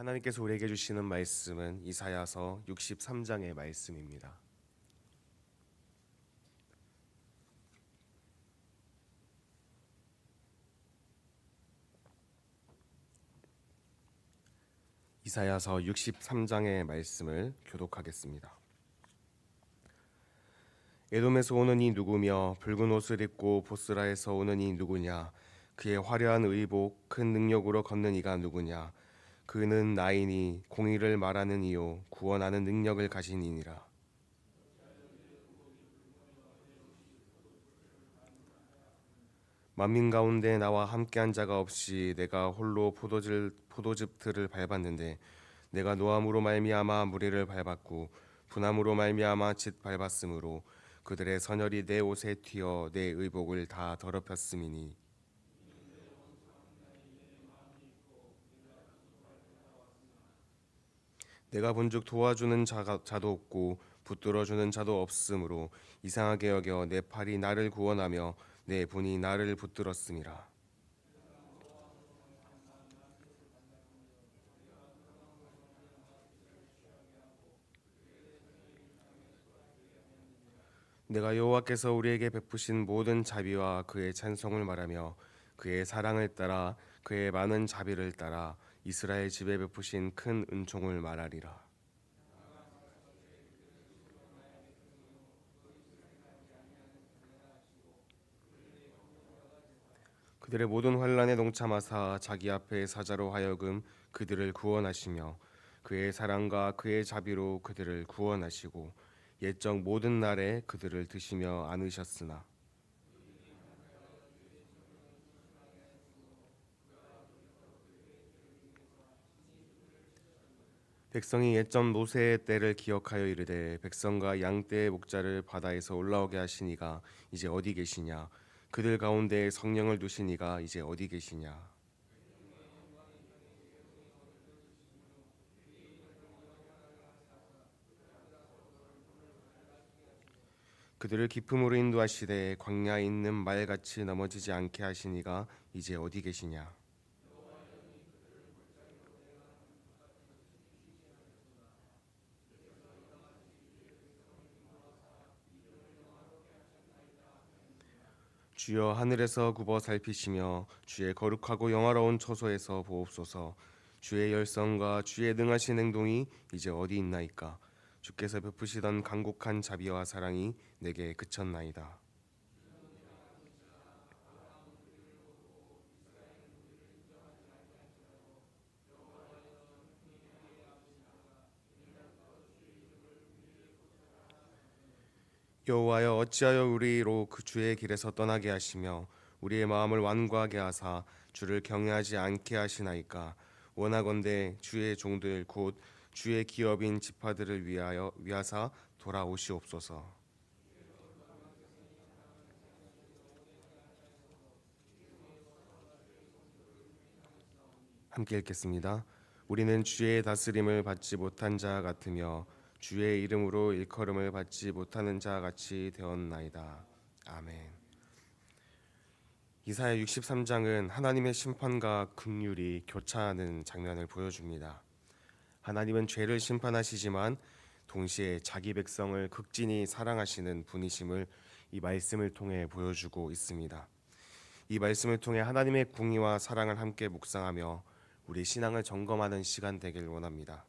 하나님께서 우리에게 주시는 말씀은 이사야서 63장의 말씀입니다. 이사야서 63장의 말씀을 교독하겠습니다. 에돔에서 오는 이 누구며 붉은 옷을 입고 보스라에서 오는 이 누구냐? 그의 화려한 의복 큰 능력으로 걷는 이가 누구냐? 그는 나이니 공의를 말하는 이요 구원하는 능력을 가진 이니라. 만민 가운데 나와 함께한 자가 없이 내가 홀로 포도즙들을 밟았는데 내가 노함으로 말미암아 무리를 밟았고 분함으로 말미암아 짙 밟았으므로 그들의 선혈이 내 옷에 튀어 내 의복을 다 더럽혔음이니 내가 본즉 도와주는 자도 없고 붙들어주는 자도 없으므로 이상하게 여겨 내 팔이 나를 구원하며 내 분이 나를 붙들었음이라. 내가 여호와께서 우리에게 베푸신 모든 자비와 그의 찬송을 말하며 그의 사랑을 따라 그의 많은 자비를 따라 이스라엘 집에 베푸신 큰 은총을 말하리라. 그들의 모든 환난에 동참하사 자기 앞에 사자로 하여금 그들을 구원하시며 그의 사랑과 그의 자비로 그들을 구원하시고 옛적 모든 날에 그들을 드시며 안으셨으나 백성이 옛적 모세의 때를 기억하여 이르되 백성과 양 떼의 목자를 바다에서 올라오게 하시니가 이제 어디 계시냐? 그들 가운데 성령을 두시니가 이제 어디 계시냐? 그들을 기품으로 인도하시되 광야에 있는 말같이 넘어지지 않게 하시니가 이제 어디 계시냐? 주여 하늘에서 굽어 살피시며 주의 거룩하고 영화로운 처소에서 보옵소서. 주의 열성과 주의 능하신 행동이 이제 어디 있나이까? 주께서 베푸시던 강곡한 자비와 사랑이 내게 그쳤나이다. 여호와여 어찌하여 우리로 그 주의 길에서 떠나게 하시며 우리의 마음을 완고하게 하사 주를 경외하지 않게 하시나이까? 원하건대 주의 종들 곧 주의 기업인 지파들을 위하사 돌아오시옵소서. 함께 읽겠습니다. 우리는 주의 다스림을 받지 못한 자 같으며 주의 이름으로 일컬음을 받지 못하는 자 같이 되었나이다. 아멘. 이사야 63장은 하나님의 심판과 긍휼이 교차하는 장면을 보여줍니다. 하나님은 죄를 심판하시지만 동시에 자기 백성을 극진히 사랑하시는 분이심을 이 말씀을 통해 보여주고 있습니다. 이 말씀을 통해 하나님의 궁의와 사랑을 함께 묵상하며 우리 신앙을 점검하는 시간 되길 원합니다.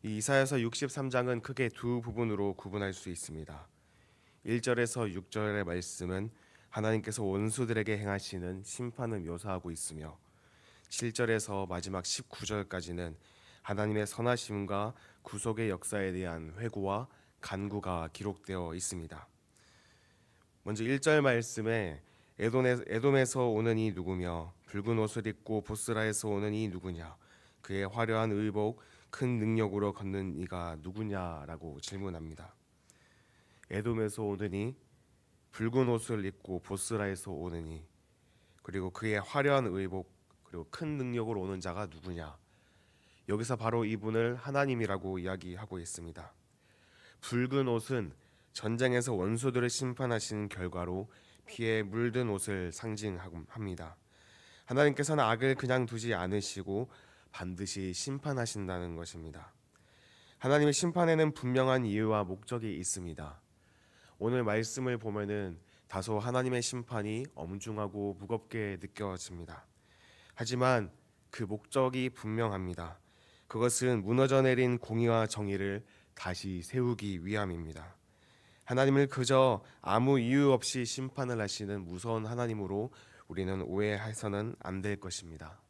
이 이사야서 63장은 크게 두 부분으로 구분할 수 있습니다. 1절에서 6절의 말씀은 하나님께서 원수들에게 행하시는 심판을 묘사하고 있으며 7절에서 마지막 19절까지는 하나님의 선하심과 구속의 역사에 대한 회고와 간구가 기록되어 있습니다. 먼저 1절 말씀에 에돔에서 오는 이 누구며 붉은 옷을 입고 보스라에서 오는 이 누구냐? 그의 화려한 의복 큰 능력으로 걷는 이가 누구냐라고 질문합니다. 에돔에서 오느니 붉은 옷을 입고 보스라에서 오느니 그리고 그의 화려한 의복 그리고 큰 능력으로 오는 자가 누구냐? 여기서 바로 이분을 하나님이라고 이야기하고 있습니다. 붉은 옷은 전쟁에서 원수들을 심판하신 결과로 피에 물든 옷을 상징합니다. 하나님께서는 악을 그냥 두지 않으시고 반드시 심판하신다는 것입니다. 하나님의 심판에는 분명한 이유와 목적이 있습니다. 오늘 말씀을 보면은 다소 하나님의 심판이 엄중하고 무겁게 느껴집니다. 하지만 그 목적이 분명합니다. 그것은 무너져 내린 공의와 정의를 다시 세우기 위함입니다. 하나님을 그저 아무 이유 없이 심판을 하시는 무서운 하나님으로 우리는 오해해서는 안 될 것입니다.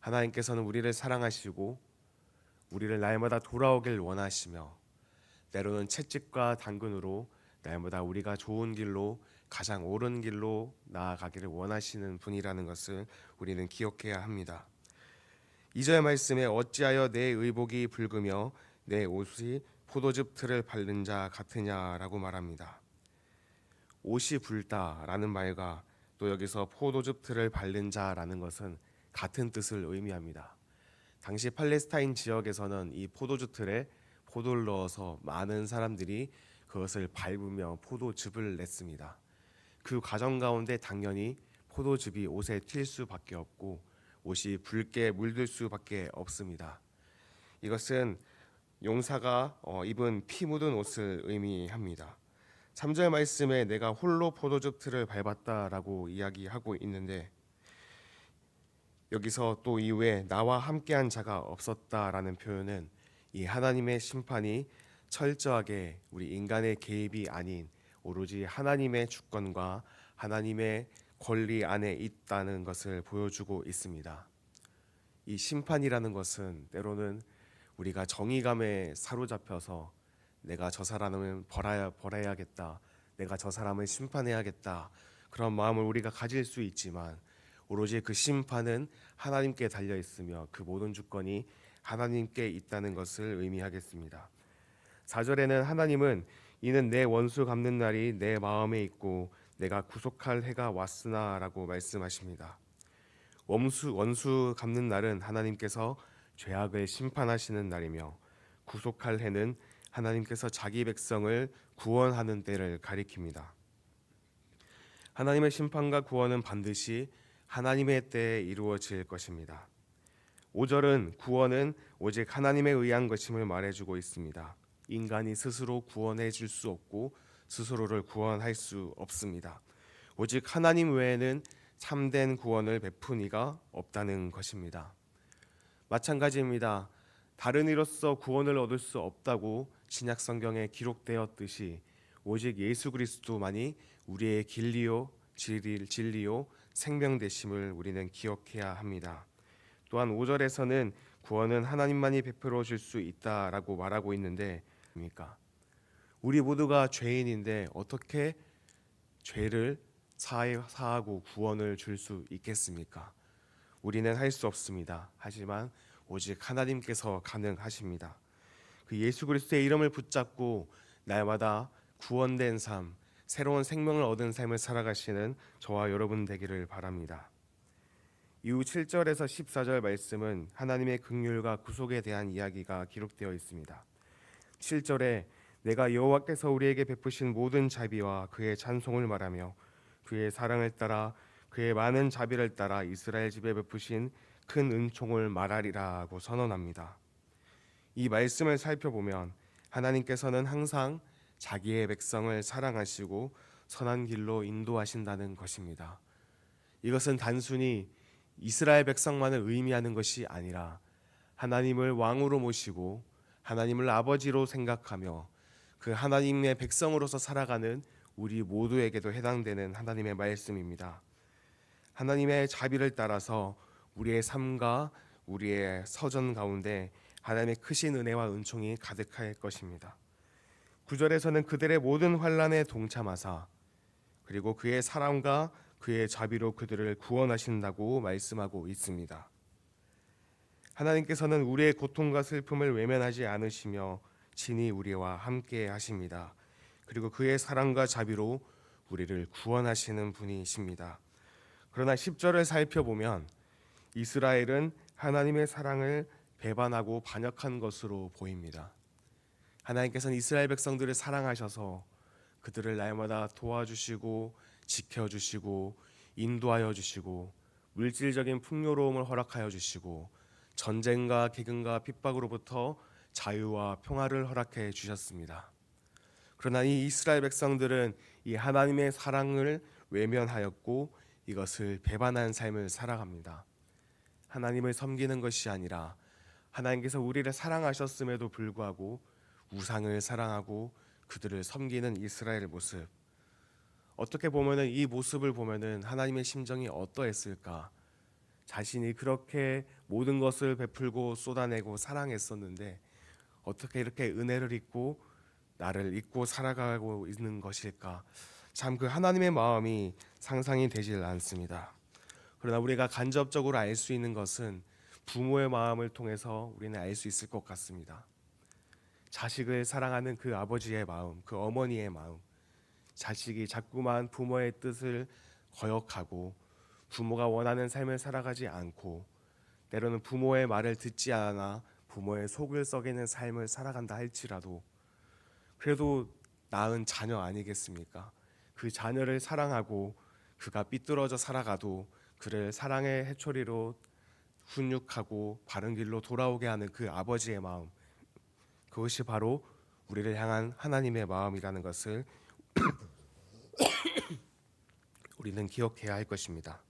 하나님께서는 우리를 사랑하시고 우리를 날마다 돌아오길 원하시며 때로는 채찍과 당근으로 날마다 우리가 좋은 길로 가장 옳은 길로 나아가기를 원하시는 분이라는 것을 우리는 기억해야 합니다. 2절 말씀에 어찌하여 내 의복이 붉으며 내 옷이 포도즙 틀을 밟는 자 같으냐라고 말합니다. 옷이 붉다라는 말과 또 여기서 포도즙 틀을 밟는 자라는 것은 같은 뜻을 의미합니다. 당시 팔레스타인 지역에서는 이 포도즙 틀에 포도를 넣어서 많은 사람들이 그것을 밟으며 포도즙을 냈습니다. 그 과정 가운데 당연히 포도즙이 옷에 튈 수밖에 없고 옷이 붉게 물들 수밖에 없습니다. 이것은 용사가 입은 피 묻은 옷을 의미합니다. 3절 말씀에 내가 홀로 포도즙 틀을 밟았다라고 이야기하고 있는데 여기서 또 이후에 나와 함께한 자가 없었다라는 표현은 이 하나님의 심판이 철저하게 우리 인간의 개입이 아닌 오로지 하나님의 주권과 하나님의 권리 안에 있다는 것을 보여주고 있습니다. 이 심판이라는 것은 때로는 우리가 정의감에 사로잡혀서 내가 저 사람을 벌해야겠다, 내가 저 사람을 심판해야겠다 그런 마음을 우리가 가질 수 있지만 오로지 그 심판은 하나님께 달려 있으며 그 모든 주권이 하나님께 있다는 것을 의미하겠습니다. 4절에는 하나님은 이는 내 원수 갚는 날이 내 마음에 있고 내가 구속할 해가 왔으나라고 말씀하십니다. 원수 갚는 날은 하나님께서 죄악을 심판하시는 날이며 구속할 해는 하나님께서 자기 백성을 구원하는 때를 가리킵니다. 하나님의 심판과 구원은 반드시 하나님의 때에 이루어질 것입니다. 5절은 구원은 오직 하나님에 의한 것임을 말해주고 있습니다. 인간이 스스로 구원해 줄 수 없고 스스로를 구원할 수 없습니다. 오직 하나님 외에는 참된 구원을 베푼 이가 없다는 것입니다. 마찬가지입니다. 다른 이로써 구원을 얻을 수 없다고 신약 성경에 기록되었듯이 오직 예수 그리스도만이 우리의 진리요 생명 되심을 우리는 기억해야 합니다. 또한 5절에서는 구원은 하나님만이 베풀어 줄 수 있다라고 말하고 있는데 우리 모두가 죄인인데 어떻게 죄를 사하고 구원을 줄 수 있겠습니까? 우리는 할 수 없습니다. 하지만 오직 하나님께서 가능하십니다. 그 예수 그리스도의 이름을 붙잡고 날마다 구원된 삶, 새로운 생명을 얻은 삶을 살아가시는 저와 여러분 되기를 바랍니다. 이후 7절에서 14절 말씀은 하나님의 긍휼과 구속에 대한 이야기가 기록되어 있습니다. 7절에 내가 여호와께서 우리에게 베푸신 모든 자비와 그의 찬송을 말하며 그의 사랑을 따라 그의 많은 자비를 따라 이스라엘 집에 베푸신 큰 은총을 말하리라고 선언합니다. 이 말씀을 살펴보면 하나님께서는 항상 자기의 백성을 사랑하시고 선한 길로 인도하신다는 것입니다. 이것은 단순히 이스라엘 백성만을 의미하는 것이 아니라 하나님을 왕으로 모시고 하나님을 아버지로 생각하며 그 하나님의 백성으로서 살아가는 우리 모두에게도 해당되는 하나님의 말씀입니다. 하나님의 자비를 따라서 우리의 삶과 우리의 서전 가운데 하나님의 크신 은혜와 은총이 가득할 것입니다. 9절에서는 그들의 모든 환난에 동참하사 그리고 그의 사랑과 그의 자비로 그들을 구원하신다고 말씀하고 있습니다. 하나님께서는 우리의 고통과 슬픔을 외면하지 않으시며 친히 우리와 함께 하십니다. 그리고 그의 사랑과 자비로 우리를 구원하시는 분이십니다. 그러나 10절을 살펴보면 이스라엘은 하나님의 사랑을 배반하고 반역한 것으로 보입니다. 하나님께서는 이스라엘 백성들을 사랑하셔서 그들을 날마다 도와주시고 지켜주시고 인도하여 주시고 물질적인 풍요로움을 허락하여 주시고 전쟁과 기근과 핍박으로부터 자유와 평화를 허락해 주셨습니다. 그러나 이 이스라엘 백성들은 이 하나님의 사랑을 외면하였고 이것을 배반한 삶을 살아갑니다. 하나님을 섬기는 것이 아니라 하나님께서 우리를 사랑하셨음에도 불구하고 우상을 사랑하고 그들을 섬기는 이스라엘의 모습. 어떻게 보면은 이 모습을 보면은 하나님의 심정이 어떠했을까? 자신이 그렇게 모든 것을 베풀고 쏟아내고 사랑했었는데 어떻게 이렇게 은혜를 잊고 나를 잊고 살아가고 있는 것일까? 참 그 하나님의 마음이 상상이 되질 않습니다. 그러나 우리가 간접적으로 알 수 있는 것은 부모의 마음을 통해서 우리는 알 수 있을 것 같습니다. 자식을 사랑하는 그 아버지의 마음, 그 어머니의 마음, 자식이 자꾸만 부모의 뜻을 거역하고 부모가 원하는 삶을 살아가지 않고 때로는 부모의 말을 듣지 않아 부모의 속을 썩이는 삶을 살아간다 할지라도 그래도 낳은 자녀 아니겠습니까? 그 자녀를 사랑하고 그가 삐뚤어져 살아가도 그를 사랑의 해초리로 훈육하고 바른 길로 돌아오게 하는 그 아버지의 마음, 그것이 바로 우리를 향한 하나님의 마음이라는 것을 우리는 기억해야 할 것입니다.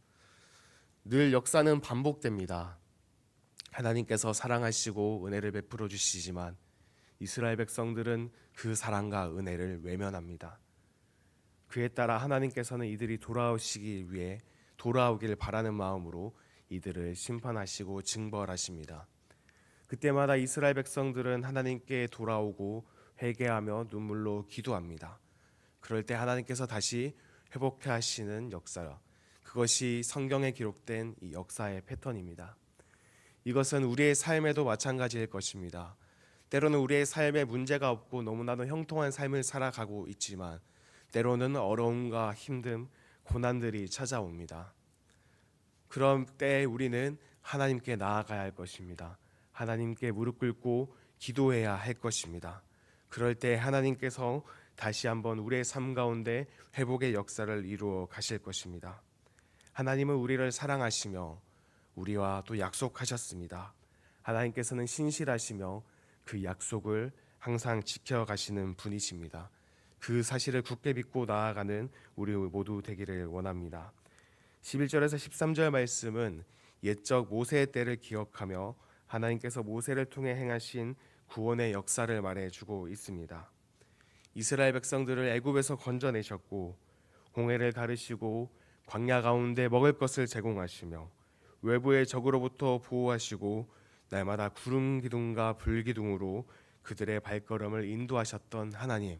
늘 역사는 반복됩니다. 하나님께서 사랑하시고 은혜를 베풀어 주시지만 이스라엘 백성들은 그 사랑과 은혜를 외면합니다. 그에 따라 하나님께서는 이들이 돌아오시기 위해 돌아오길 바라는 마음으로 이들을 심판하시고 징벌하십니다. 그때마다 이스라엘 백성들은 하나님께 돌아오고 회개하며 눈물로 기도합니다. 그럴 때 하나님께서 다시 회복해 하시는 역사, 그것이 성경에 기록된 이 역사의 패턴입니다. 이것은 우리의 삶에도 마찬가지일 것입니다. 때로는 우리의 삶에 문제가 없고 너무나도 형통한 삶을 살아가고 있지만 때로는 어려움과 힘듦, 고난들이 찾아옵니다. 그런 때에 우리는 하나님께 나아가야 할 것입니다. 하나님께 무릎 꿇고 기도해야 할 것입니다. 그럴 때 하나님께서 다시 한번 우리의 삶 가운데 회복의 역사를 이루어 가실 것입니다. 하나님은 우리를 사랑하시며 우리와 또 약속하셨습니다. 하나님께서는 신실하시며 그 약속을 항상 지켜가시는 분이십니다. 그 사실을 굳게 믿고 나아가는 우리 모두 되기를 원합니다. 11절에서 13절 말씀은 옛적 모세의 때를 기억하며 하나님께서 모세를 통해 행하신 구원의 역사를 말해주고 있습니다. 이스라엘 백성들을 애굽에서 건져내셨고 홍해를 가르시고 광야 가운데 먹을 것을 제공하시며 외부의 적으로부터 보호하시고 날마다 구름 기둥과 불 기둥으로 그들의 발걸음을 인도하셨던 하나님.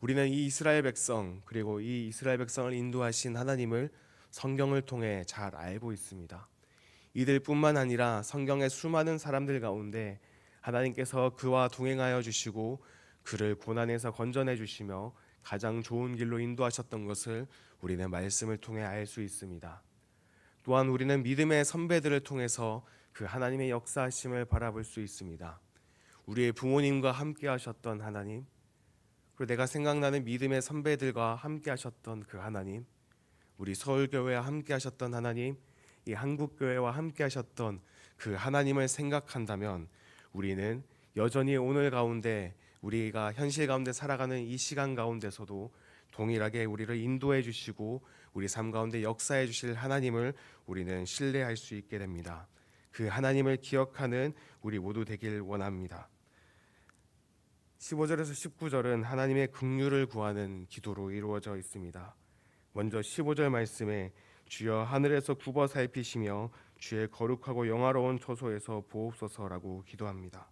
우리는 이 이스라엘 백성 그리고 이 이스라엘 백성을 인도하신 하나님을 성경을 통해 잘 알고 있습니다. 이들뿐만 아니라 성경의 수많은 사람들 가운데 하나님께서 그와 동행하여 주시고 그를 고난에서 건져내 주시며 가장 좋은 길로 인도하셨던 것을 우리는 말씀을 통해 알 수 있습니다. 또한 우리는 믿음의 선배들을 통해서 그 하나님의 역사하심을 바라볼 수 있습니다. 우리의 부모님과 함께 하셨던 하나님, 그리고 내가 생각나는 믿음의 선배들과 함께 하셨던 그 하나님, 우리 서울교회와 함께 하셨던 하나님, 이 한국교회와 함께 하셨던 그 하나님을 생각한다면 우리는 여전히 오늘 가운데 우리가 현실 가운데 살아가는 이 시간 가운데서도 동일하게 우리를 인도해 주시고 우리 삶 가운데 역사해 주실 하나님을 우리는 신뢰할 수 있게 됩니다. 그 하나님을 기억하는 우리 모두 되길 원합니다. 15절에서 19절은 하나님의 긍휼을 구하는 기도로 이루어져 있습니다. 먼저 15절 말씀에 주여 하늘에서 굽어 살피시며 주의 거룩하고 영화로운 처소에서 보옵소서라고 기도합니다.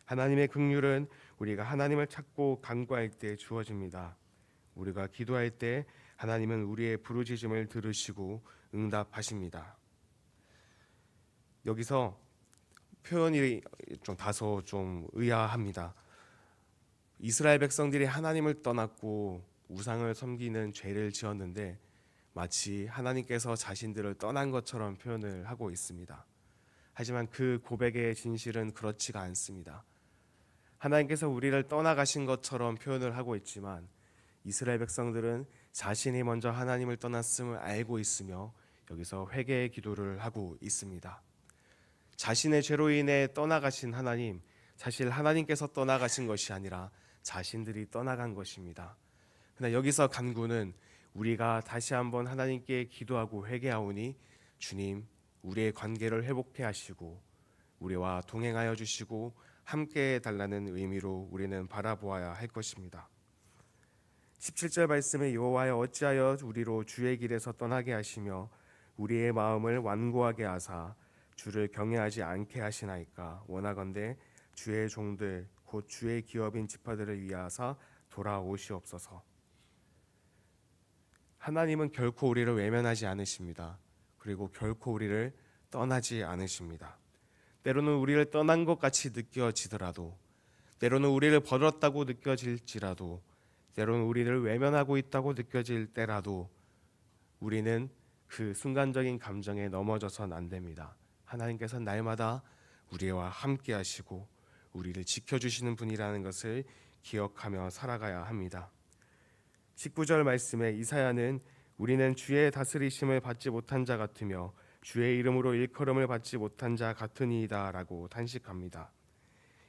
하나님의 긍휼은 우리가 하나님을 찾고 간구할 때 주어집니다. 우리가 기도할 때 하나님은 우리의 부르짖음을 들으시고 응답하십니다. 여기서 표현이 다소 의아합니다. 이스라엘 백성들이 하나님을 떠났고 우상을 섬기는 죄를 지었는데 마치 하나님께서 자신들을 떠난 것처럼 표현을 하고 있습니다. 하지만 그 고백의 진실은 그렇지가 않습니다. 하나님께서 우리를 떠나가신 것처럼 표현을 하고 있지만 이스라엘 백성들은 자신이 먼저 하나님을 떠났음을 알고 있으며 여기서 회개의 기도를 하고 있습니다. 자신의 죄로 인해 떠나가신 하나님, 사실 하나님께서 떠나가신 것이 아니라 자신들이 떠나간 것입니다. 그러나 여기서 간구는 우리가 다시 한번 하나님께 기도하고 회개하오니 주님, 우리의 관계를 회복해 하시고 우리와 동행하여 주시고 함께 해달라는 의미로 우리는 바라보아야 할 것입니다. 17절 말씀에 여호와여 어찌하여 우리로 주의 길에서 떠나게 하시며 우리의 마음을 완고하게 하사 주를 경외하지 않게 하시나이까. 원하건대 주의 종들 곧 주의 기업인 지파들을 위하사 돌아오시옵소서. 하나님은 결코 우리를 외면하지 않으십니다. 그리고 결코 우리를 떠나지 않으십니다. 때로는 우리를 떠난 것 같이 느껴지더라도, 때로는 우리를 버렸다고 느껴질지라도, 때로는 우리를 외면하고 있다고 느껴질 때라도 우리는 그 순간적인 감정에 넘어져선 안 됩니다. 하나님께서 날마다 우리와 함께 하시고 우리를 지켜주시는 분이라는 것을 기억하며 살아가야 합니다. 19절 말씀에 이사야는 우리는 주의 다스리심을 받지 못한 자 같으며 주의 이름으로 일컬음을 받지 못한 자 같으니이다 라고 탄식합니다.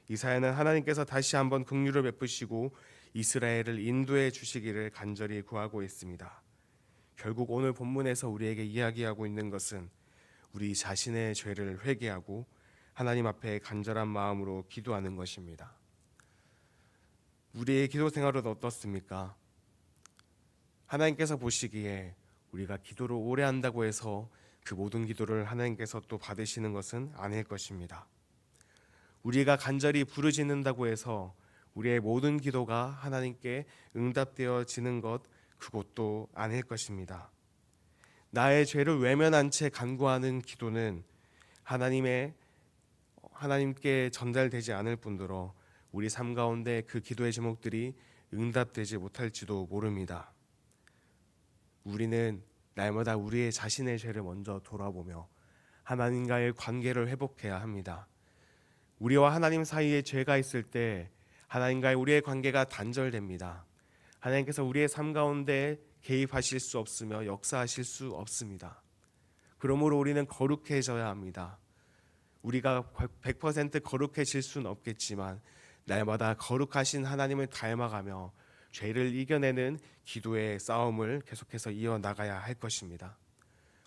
이사야는 하나님께서 다시 한번 긍휼을 베푸시고 이스라엘을 인도해 주시기를 간절히 구하고 있습니다. 결국 오늘 본문에서 우리에게 이야기하고 있는 것은 우리 자신의 죄를 회개하고 하나님 앞에 간절한 마음으로 기도하는 것입니다. 우리의 기도 생활은 어떻습니까? 하나님께서 보시기에 우리가 기도를 오래 한다고 해서 그 모든 기도를 하나님께서 또 받으시는 것은 아닐 것입니다. 우리가 간절히 부르짖는다고 해서 우리의 모든 기도가 하나님께 응답되어지는 것, 그것도 아닐 것입니다. 나의 죄를 외면한 채 간구하는 기도는 하나님께 전달되지 않을 뿐더러 우리 삶 가운데 그 기도의 제목들이 응답되지 못할지도 모릅니다. 우리는 날마다 우리의 자신의 죄를 먼저 돌아보며 하나님과의 관계를 회복해야 합니다. 우리와 하나님 사이에 죄가 있을 때 하나님과의 우리의 관계가 단절됩니다. 하나님께서 우리의 삶 가운데 개입하실 수 없으며 역사하실 수 없습니다. 그러므로 우리는 거룩해져야 합니다. 우리가 100% 거룩해질 수는 없겠지만 날마다 거룩하신 하나님을 닮아가며 죄를 이겨내는 기도의 싸움을 계속해서 이어나가야 할 것입니다.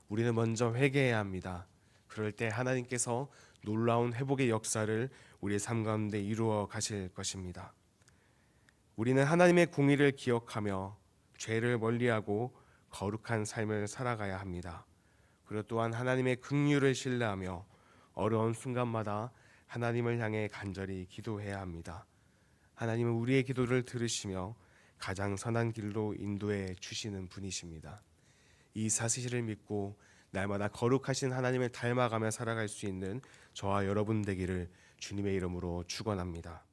우리는 먼저 회개해야 합니다. 그럴 때 하나님께서 놀라운 회복의 역사를 우리의 삶 가운데 이루어 가실 것입니다. 우리는 하나님의 공의를 기억하며 죄를 멀리하고 거룩한 삶을 살아가야 합니다. 그리고 또한 하나님의 긍휼을 신뢰하며 어려운 순간마다 하나님을 향해 간절히 기도해야 합니다. 하나님은 우리의 기도를 들으시며 가장 선한 길로 인도해 주시는 분이십니다. 이 사실을 믿고 날마다 거룩하신 하나님을 닮아가며 살아갈 수 있는 저와 여러분 되기를 주님의 이름으로 축원합니다.